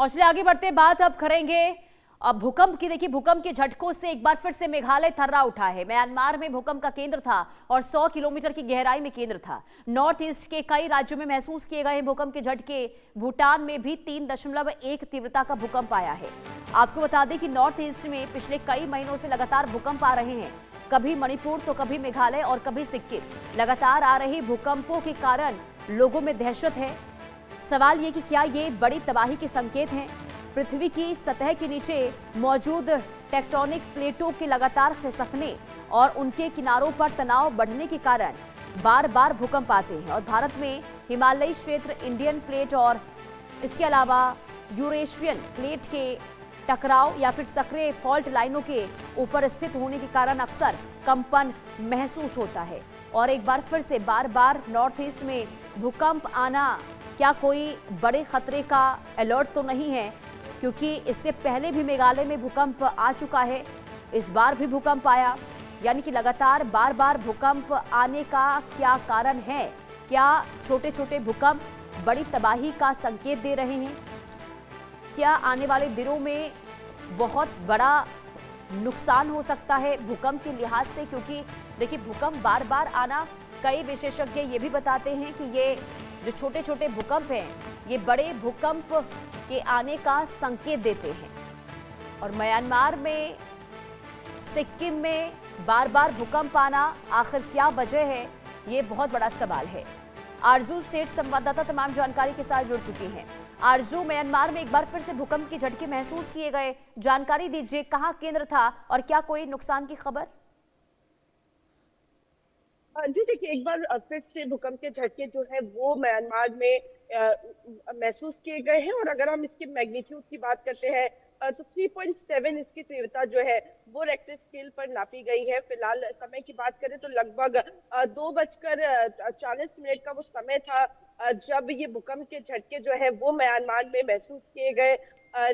और चलिए आगे बढ़ते बात अब करेंगे अब भूकंप की। देखिए भूकंप के झटकों से एक बार फिर से मेघालय थर्रा उठा है। म्यांमार में भूकंप का केंद्र था और 100 किलोमीटर की गहराई में केंद्र था। नॉर्थ ईस्ट के कई राज्यों में महसूस किए गए भूकंप के झटके। भूटान में भी 3.1 तीव्रता का भूकंप आया है। आपको बता दें कि नॉर्थ ईस्ट में पिछले कई महीनों से लगातार भूकंप आ रहे हैं। कभी मणिपुर तो कभी मेघालय और कभी सिक्किम। लगातार आ रही भूकंपों के कारण लोगों में दहशत है। सवाल ये कि क्या ये बड़ी तबाही के संकेत हैं? पृथ्वी की सतह के नीचे मौजूद टेक्टोनिक प्लेटों के लगातार खिसकने और उनके किनारों पर तनाव बढ़ने के कारण बार बार भूकंप आते हैं। और भारत में हिमालयी क्षेत्र, इंडियन प्लेट और इसके अलावा यूरेशियन प्लेट के टकराव या फिर सक्रिय फॉल्ट लाइनों के ऊपर स्थित होने के कारण अक्सर कंपन महसूस होता है। और एक बार फिर से बार बार नॉर्थ ईस्ट में भूकंप आना क्या कोई बड़े खतरे का अलर्ट तो नहीं है? क्योंकि इससे पहले भी मेघालय में भूकंप आ चुका है, इस बार भी भूकंप आया। यानी कि लगातार बार बार भूकंप आने का क्या कारण है? क्या छोटे छोटे भूकंप बड़ी तबाही का संकेत दे रहे हैं? क्या आने वाले दिनों में बहुत बड़ा नुकसान हो सकता है भूकंप के लिहाज से? क्योंकि देखिए भूकंप बार बार आना, कई विशेषज्ञ ये भी बताते हैं कि ये जो छोटे छोटे भूकंप हैं ये बड़े भूकंप के आने का संकेत देते हैं। और म्यांमार में, सिक्किम में बार बार भूकंप आना, आखिर क्या वजह है? ये बहुत बड़ा सवाल है। आरजू सेठ संवाददाता तमाम जानकारी के साथ जुड़ चुकी हैं। आरजू, म्यांमार में एक बार फिर से भूकंप के झटके महसूस किए गए, जानकारी दीजिए, कहां केंद्र था और क्या कोई नुकसान की खबर? जी देखिए, एक बार फिर से भूकंप के झटके जो है वो म्यांमार में महसूस किए गए हैं। और अगर हम इसके मैग्नीट्यूड की बात करते हैं तो 3.7 इसकी तीव्रता जो है वो रेक्टर स्केल पर नापी गई है। फिलहाल समय की बात करें तो लगभग 2:40 का वो समय था जब ये भूकंप के झटके जो है वो म्यांमार में महसूस किए गए।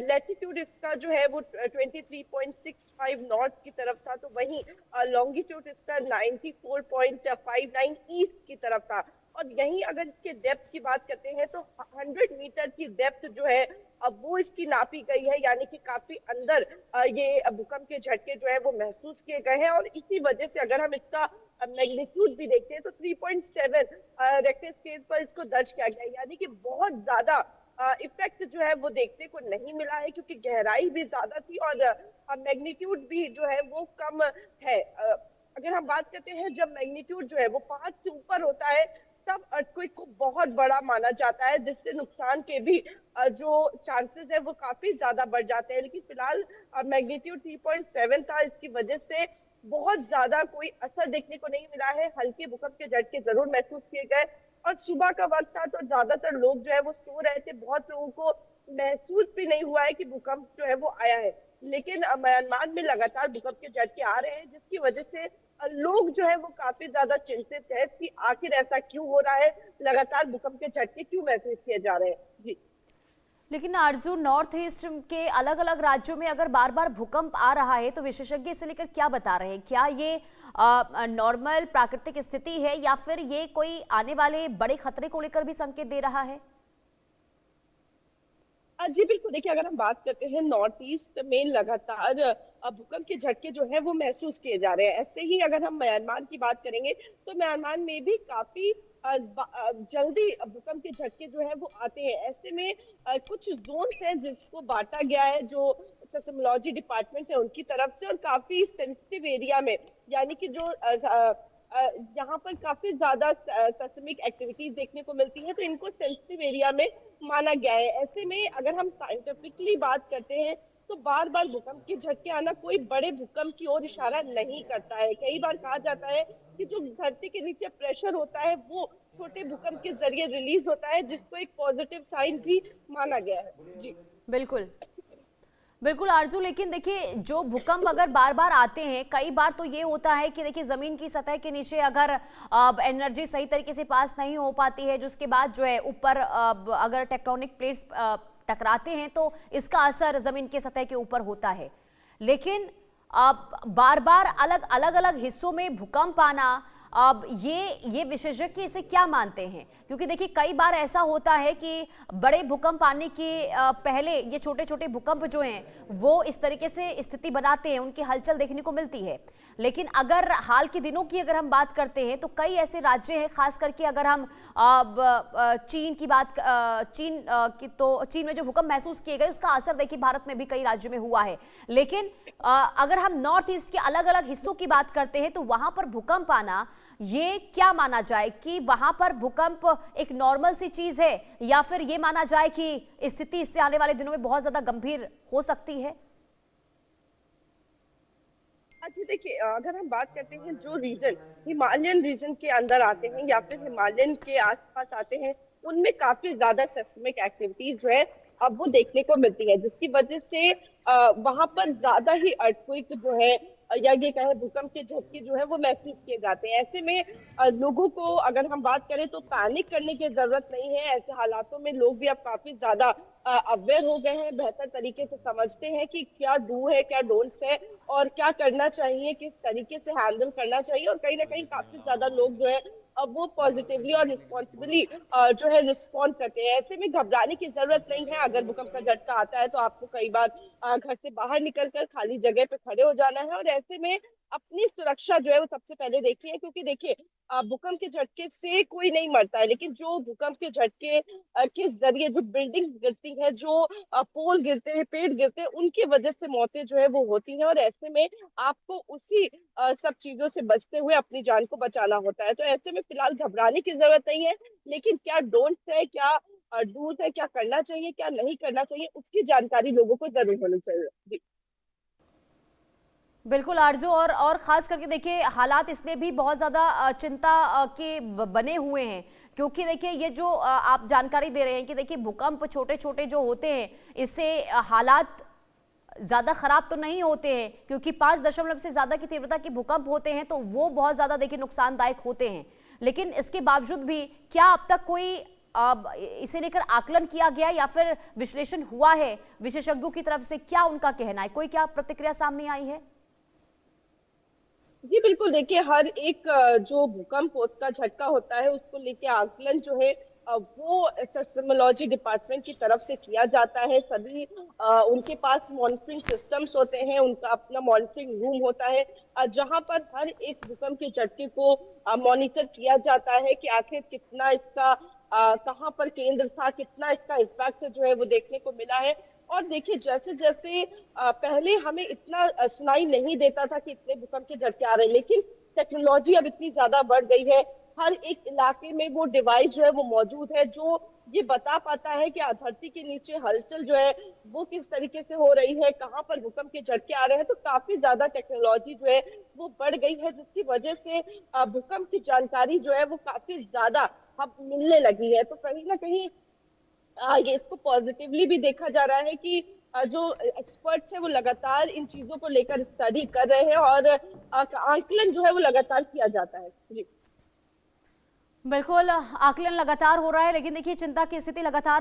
लैटिट्यूड इसका जो है वो 23.65 नॉर्थ की तरफ था, तो वहीं लॉन्गिट्यूड इसका 94.59 ईस्ट की तरफ था। और यहीं अगर इसके डेप्थ की बात करते हैं तो 100 मीटर की डेप्थ जो है अब वो इसकी नापी गई है। यानी कि काफी अंदर ये भूकंप के झटके जो है वो महसूस किए गए हैं। और इसी वजह से अगर हम इसका मैग्नीट्यूड भी देखते हैं तो 3.7 रेक्टर स्केल पर इसको दर्ज किया गया है। यानी कि बहुत ज्यादा इफेक्ट जो है वो देखने को नहीं मिला है, क्योंकि गहराई भी ज्यादा थी और मैग्नीट्यूड भी जो है वो कम है। अगर हम बात करते हैं, जब मैग्नीट्यूड जो है वो 5 से ऊपर होता है तब अर्थक्वेक को बहुत बड़ा माना जाता है, जिससे नुकसान के भी जो चांसेस है वो काफी ज्यादा बढ़ जाते हैं। लेकिन फिलहाल मैग्नीट्यूड 3.7 था, इसकी वजह से बहुत ज्यादा कोई असर देखने को नहीं मिला है। हल्के भूकंप के झटके जरूर महसूस किए गए और सुबह का वक्त था तो ज्यादातर लोग जो है वो सो रहे थे। बहुत लोगों को महसूस भी नहीं हुआ है कि भूकंप जो है वो आया है। लेकिन म्यांमार में लगातार भूकंप के झटके आ रहे हैं, जिसकी वजह से लोग जो है वो काफी ज्यादा चिंतित है कि आखिर ऐसा क्यों हो रहा है, लगातार भूकंप के झटके क्यों महसूस किए जा रहे हैं। जी लेकिन आरजू, नॉर्थ ईस्ट के अलग अलग राज्यों में अगर बार बार भूकंप आ रहा है तो विशेषज्ञ इसे लेकर क्या बता रहे हैं? क्या ये नॉर्मल प्राकृतिक स्थिति है या फिर ये कोई आने वाले बड़े खतरे को लेकर भी संकेत दे रहा है? जी बिल्कुल, देखिए अगर हम बात करते हैं नॉर्थ ईस्ट में लगातार भूकंप के झटके जो है वो महसूस किए जा रहे हैं। ऐसे ही अगर हम म्यांमार की बात करेंगे तो म्यांमार में भी काफी जल्दी भूकंप के झटके जो है वो आते हैं। ऐसे में कुछ जोन्स हैं जिसको बांटा गया है जो सेस्मोलॉजी डिपार्टमेंट है उनकी तरफ से, और काफी सेंसिटिव एरिया में, यानी कि जो यहाँ पर काफी ज्यादा सेस्मिक एक्टिविटीज देखने को मिलती है, तो इनको सेंसिटिव एरिया में माना गया है। ऐसे में अगर हम साइंटिफिकली बात करते हैं तो बार बार भूकंप के झटके आना कोई बड़े भूकंप की ओर इशारा नहीं करता है। कई बार कहा जाता है कि जो धरती के नीचे प्रेशर होता है वो छोटे भूकंप के जरिए रिलीज होता है, जिसको एक पॉजिटिव साइन भी माना गया है। जी बिल्कुल बिल्कुल आरजू, लेकिन देखिए जो भूकंप अगर बार बार आते हैं, कई बार तो ये होता है कि देखिए जमीन की सतह के नीचे अगर एनर्जी सही तरीके से पास नहीं हो पाती है, जिसके बाद जो है ऊपर अगर टेक्टोनिक प्लेट्स टकराते हैं तो इसका असर जमीन के सतह के ऊपर होता है। लेकिन बार बार अलग अलग हिस्सों में भूकंप आना, अब ये विशेषज्ञ इसे क्या मानते हैं? क्योंकि देखिए कई बार ऐसा होता है कि बड़े भूकंप आने के पहले ये छोटे छोटे भूकंप जो हैं वो इस तरीके से स्थिति बनाते हैं, उनकी हलचल देखने को मिलती है। लेकिन अगर हाल के दिनों की अगर हम बात करते हैं तो कई ऐसे राज्य हैं, खास करके अगर हम चीन की बात चीन की, तो चीन में जो भूकंप महसूस किए गए उसका असर देखिए भारत में भी कई राज्यों में हुआ है। लेकिन अगर हम नॉर्थ ईस्ट के अलग अलग हिस्सों की बात करते हैं तो वहां पर भूकंप आना, ये क्या माना जाए कि वहां पर भूकंप एक नॉर्मल सी चीज है, या फिर ये माना जाए कि स्थिति इससे आने वाले दिनों में बहुत ज्यादा गंभीर हो सकती है? अच्छा देखिए, अगर हम बात करते हैं जो रीजन हिमालयन रीजन के अंदर आते हैं या फिर हिमालयन के आसपास आते हैं, उनमें काफी ज्यादा सेस्मिक एक्टिविटीज जो है अब वो देखने को मिलती है, जिसकी वजह से वहां पर ज्यादा ही अर्थक्वेक जो है या ये कहे भूकंप के झटके जो है वो महसूस किए जाते हैं। ऐसे में लोगों को अगर हम बात करें तो पैनिक करने की जरूरत नहीं है। ऐसे हालातों में लोग भी अब काफी ज्यादा अवेयर हो गए हैं, बेहतर तरीके से समझते हैं कि क्या डू है क्या डोंट्स है और क्या करना चाहिए, किस तरीके से हैंडल करना चाहिए। और कहीं ना कहीं काफी ज्यादा लोग जो है अब वो पॉजिटिवली और रिस्पॉन्सिबली जो है रिस्पॉन्ड करते हैं। ऐसे में घबराने की जरूरत नहीं है। अगर भूकंप का झटका आता है तो आपको कई बार घर से बाहर निकलकर खाली जगह पे खड़े हो जाना है और ऐसे में अपनी सुरक्षा जो है वो सबसे पहले देखिए, क्योंकि देखिए भूकंप के झटके से कोई नहीं मरता है, लेकिन जो भूकंप के झटके के जरिए जो बिल्डिंग्स गिरती हैं, जो पोल गिरते हैं, पेड़ गिरते हैं, उनकी वजह से मौतें जो है वो होती हैं। और ऐसे में आपको उसी सब चीजों से बचते हुए अपनी जान को बचाना होता है। तो ऐसे में फिलहाल घबराने की जरूरत नहीं है, लेकिन क्या डोंट्स है, क्या डूज है, क्या करना चाहिए क्या नहीं करना चाहिए, उसकी जानकारी लोगों को जरूर होनी चाहिए। जी बिल्कुल आरजू, और खास करके देखिए हालात इसलिए भी बहुत ज्यादा चिंता के बने हुए हैं, क्योंकि देखिए ये जो आप जानकारी दे रहे हैं कि देखिए भूकंप छोटे छोटे जो होते हैं इससे हालात ज्यादा खराब तो नहीं होते हैं, क्योंकि 5 दशमलव से ज्यादा की तीव्रता के भूकंप होते हैं तो वो बहुत ज्यादा देखिए नुकसानदायक होते हैं। लेकिन इसके बावजूद भी क्या अब तक कोई इसे लेकर आकलन किया गया या फिर विश्लेषण हुआ है विशेषज्ञों की तरफ से? क्या उनका कहना है, कोई क्या प्रतिक्रिया सामने आई है? जी बिल्कुल, देखिए हर एक जो भूकंप का झटका होता है उसको लेके आकलन जो है वो सेस्मोलॉजी डिपार्टमेंट की तरफ से किया जाता है। सभी उनके पास मॉनिटरिंग सिस्टम्स होते हैं, उनका अपना मॉनिटरिंग रूम होता है जहां पर हर एक भूकंप के झटके को मॉनिटर किया जाता है कि आखिर कितना इसका कहाँ पर केंद्र था, कितना इसका इम्पैक्ट जो है वो देखने को मिला है। और देखिए जैसे जैसे पहले हमें इतना सुनाई नहीं देता था कि इतने भूकंप के झटके आ रहे हैं, लेकिन टेक्नोलॉजी अब इतनी ज्यादा बढ़ गई है, हर एक इलाके में वो डिवाइस जो है वो मौजूद है जो ये बता पाता है कि धरती के नीचे हलचल जो है वो किस तरीके से हो रही है, कहाँ पर भूकंप के झटके आ रहे हैं। तो काफी ज्यादा टेक्नोलॉजी जो है वो बढ़ गई है, जिसकी वजह से भूकंप की जानकारी जो है वो काफी ज्यादा अब मिलने लगी है। तो कहीं ना कहीं ये इसको पॉजिटिवली भी देखा जा रहा है कि जो एक्सपर्ट्स है वो लगातार इन चीजों को लेकर स्टडी कर रहे हैं और आकलन जो है वो लगातार किया जाता है। जी बिल्कुल आकलन लगातार हो रहा है, लेकिन देखिए चिंता की स्थिति लगातार